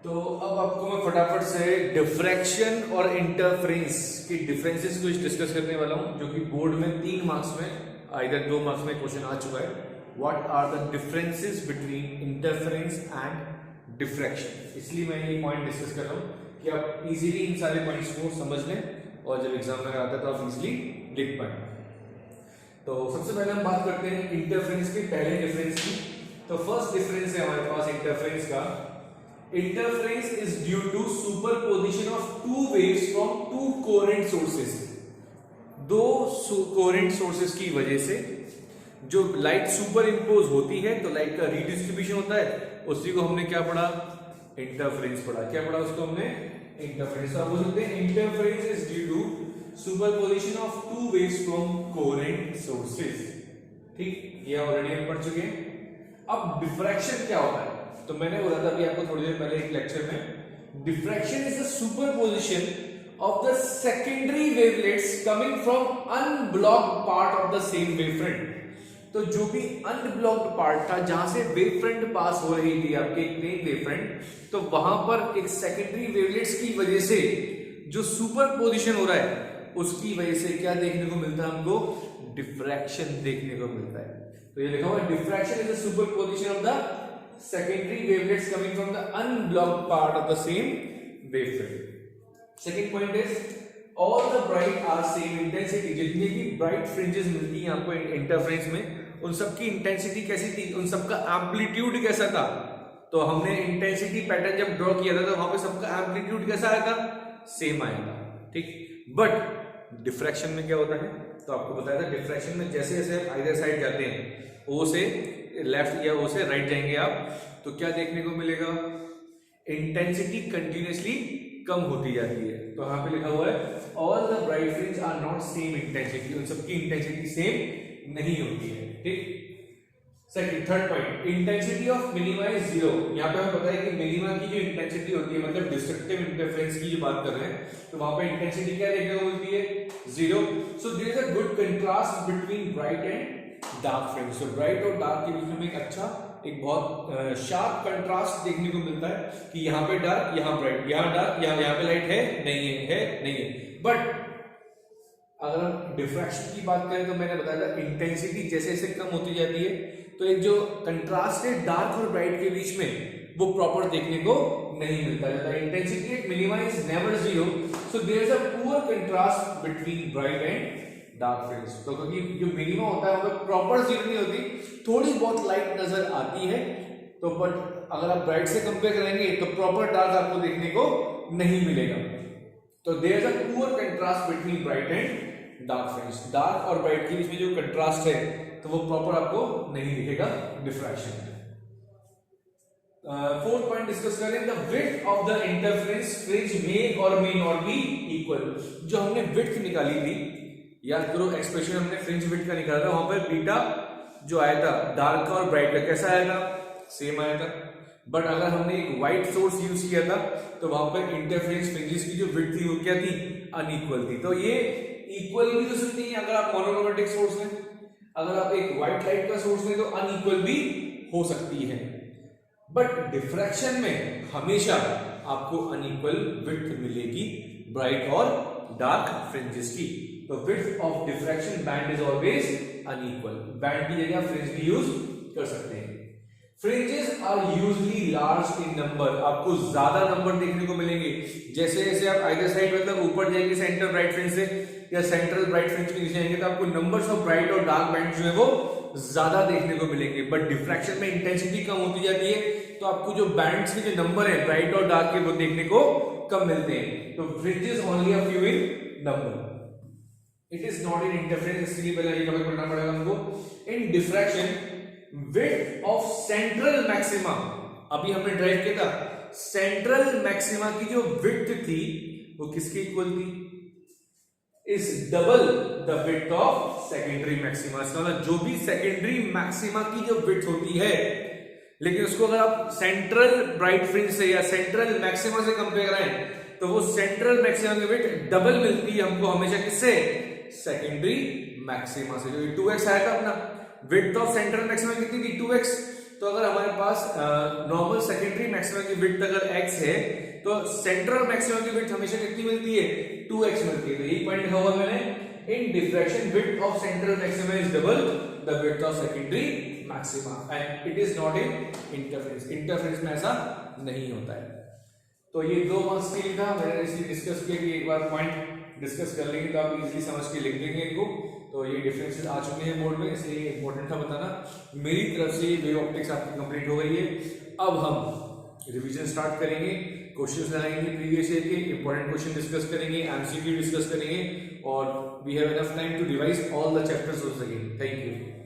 तो अब आपको मैं फटाफट से डिफ्रैक्शन और इंटरफेरेंस की डिफरेंसेस कुछ डिस्कस करने वाला हूं, जो कि बोर्ड में 3 मार्क्स में इधर 2 मार्क्स में क्वेश्चन आ चुका है। What are the differences between interference and diffraction, इसलिए मैं ये पॉइंट डिस्कस कर रहा हूं कि आप इजीली इन सारे पॉइंट्स को समझ लें और जब एग्जाम में आता है तो आप इजीली लिख पाए। तो सबसे पहले हम बात करते हैं इंटरफेरेंस के पहले डिफरेंस की। तो फर्स्ट डिफरेंस है हमारे पास इंटरफेरेंस का। Interference is due to superposition of two waves from two coherent sources। दो coherent sources की वजह से जो लाइट सुपर इम्पोज होती है तो लाइट का रीडिस्ट्रीब्यूशन होता है, उसी को हमने क्या पढ़ा, इंटरफेरेंस पढ़ा। क्या पढ़ा उसको हमने, इंटरफेरेंस। आप बोल सकते हैं interference is due to superposition of two waves from coherent sources. ठीक, ये ऑलरेडी हम पढ़ चुके हैं। अब डिफ्रैक्शन क्या होता है, तो मैंने बोला था अभी आपको थोड़ी देर पहले एक लेक्चर में, diffraction is the superposition of the secondary wavelets coming from unblocked part of the same wavefront. तो जो भी अनब्लॉक्ड पार्ट था जहां से वेवफ्रंट पास हो रही थी आपके प्लेन वेवफ्रंट, तो वहां पर एक सेकेंडरी वेवलेट्स की वजह से जो सुपरपोजिशन हो रहा है उसकी वजह से क्या देखने को मिलता है हमको, डिफ्रैक्शन देखने को मिलता है। तो ये लिखा हुआ है diffraction is the superposition of the secondary wavelets coming from the unblocked part of the same wavefront। Second point is all the bright are same intensity। जितनी भी bright fringes मिलती हैं आपको इंटरफेरेंस में, उन सबकी इंटेंसिटी कैसी थी, उन सबका एम्पलीट्यूड कैसा था। तो हमने इंटेंसिटी पैटर्न जब ड्रॉ किया था तो वहां पे सबका एम्पलीट्यूड कैसा आया था, सेम आया था। ठीक, बट डिफ्रैक्शन में क्या होता है, तो आपको बताया था डिफ्रैक्शन में जैसे जैसे आइदर साइड जाते हैं, ओ से लेफ्ट या ओ से राइट जाएंगे आप, तो क्या देखने को मिलेगा, इंटेंसिटी कंटिन्यूअसली कम होती जाती है। तो यहां पे लिखा हुआ है all the bright fringe are not same intensity, उन सबकी इंटेंसिटी सेम नहीं होती है। ठीक, second third point, intensity of minima is zero. यहां पे हमें पता है कि मिनिमा की जो इंटेंसिटी होती है, मतलब डिस्ट्रक्टिव इंटरफेरेंस की जो बात कर रहे हैं, तो वहां पे इंटेंसिटी क्या देखने को मिलती है, zero. So there is a good contrast between bright and dark fringe. तो ब्राइट और डार्क के बीच में एक अच्छा, एक बहुत शार्प कंट्रास्ट देखने को मिलता है कि यहाँ पे डार्क, यहाँ ब्राइट, यहाँ डार्क, यहाँ पे लाइट है नहीं है नहीं है। बट अगर हम डिफ्रैक्शन की बात करें तो मैंने बताया था इंटेंसिटी जैसे जैसे कम होती जाती है तो एक जो कंट्रास्ट है डार्क और ब्राइट के बीच में वो प्रॉपर देखने को नहीं मिलता है। Intensity at minima is never zero, so there is a poor contrast between bright and dark fringe. तो क्योंकि जो मिनिमम होता है वह प्रॉपर जीरो नहीं होती, थोड़ी बहुत लाइट नजर आती है, तो बट अगर आप ब्राइट से कंपेयर करेंगे तो प्रॉपर डार्क आपको देखने को नहीं मिलेगा। तो there is a poor contrast between bright and dark fringe. Dark और ब्राइट के बीच में जो कंट्रास्ट है तो वो प्रॉपर आपको नहीं दिखेगा डिफ्रैक्शन में। फोर्थ पॉइंट डिस्कस करें, the width of the interference fringe may और मे नॉट बी इक्वल। जो हमने विड्थ निकाली थी, याद करो एक्सप्रेशन हमने फ्रिंज विड्थ का निकाला था, वहां पर बीटा जो आया था डार्क का और ब्राइट का कैसा आया था, सेम आया था। बट अगर हमने एक व्हाइट सोर्स यूज किया था तो वहां पर इंटरफेरेंस फ्रिंजेस की जो विड्थ थी वो क्या थी, अनइक्वल थी। तो ये इक्वल भी हो सकती है अगर आप मोनोक्रोमैटिक सोर्स लें, अगर आप एक व्हाइट लाइट का सोर्स लें तो अनइक्वल भी हो सकती है। बट डिफ्रैक्शन में हमेशा आपको अनइक्वल विड्थ मिलेगी ब्राइट और डार्क फ्रिंजेस की। तो width of diffraction band is always unequal. Band की जगह फ्रिंज भी यूज कर सकते हैं। Fringes are usually large in number, आपको ज्यादा नंबर देखने को मिलेंगे जैसे जैसे आप आइदर साइड मतलब ऊपर जाएंगे सेंटर ब्राइट फ्रिंज से या सेंट्रल ब्राइट फ्रिंज के नीचे जाएंगे तो आपको नंबर्स ऑफ ब्राइट और डार्क बैंड जो है वो ज्यादा देखने को मिलेंगे। बट डिफ्रैक्शन में इंटेंसिटी कम होती जाती है तो आपको जो बैंड्स के जो नंबर है ब्राइट और डार्क के वो देखने को कम मिलते हैं। तो fringes only a few in number, it is not in interference, इसलिए पहले ये कवर करना पड़ेगा हमको। In diffraction width of central maxima, अभी हमने ड्राइव किया था, सेंट्रल मैक्सिमा की जो विड्थ थी वो किसके इक्वल थी, is double the width of secondary maxima. इसका मतलब जो भी सेकेंडरी मैक्सिमा की जो विड्थ होती है, लेकिन उसको अगर आप सेंट्रल ब्राइट फ्रिंज से या सेंट्रल मैक्सिमा से कंपेयर करें तो वो सेंट्रल मैक्सिमा की विड्थ डबल मिलती है हमको हमेशा, किससे, सेकेंडरी मैक्सिमा से। जो 2x आया था अपना, विड्थ ऑफ सेंट्रल मैक्सिमा कितनी थी, 2x, तो अगर हमारे पास नॉर्मल सेकेंडरी मैक्सिमा की विड्थ अगर x है तो सेंट्रल मैक्सिमा की विड्थ हमेशा कितनी मिलती है 2x मिलती है। तो यही पॉइंट लिखा हुआ मैंने, in diffraction width of central maxima is double the width of secondary maxima and it is not in interference. Interference में ऐसा नहीं होता है। तो ये 2 मार्क्स के लिए था, मैंने इसलिए डिस्कस किया कि एक बार पॉइंट डिस्कस कर लेंगे तो आप इजीली समझ के लिख देंगे इनको। तो ये डिफरेंसेस आ चुके हैं बोर्ड में, इसलिए इंपॉर्टेंट था बताना। मेरी तरफ से वेव ऑप्टिक्स आपकी कंप्लीट हो गई है। अब हम रिवीजन स्टार्ट करेंगे, क्वेश्चंस लगाएंगे प्रीवियस ईयर के, इंपॉर्टेंट क्वेश्चन डिस्कस करेंगे, एमसीक्यू डिस्कस करेंगे और we have enough time to revise all the chapters once again। Thank you.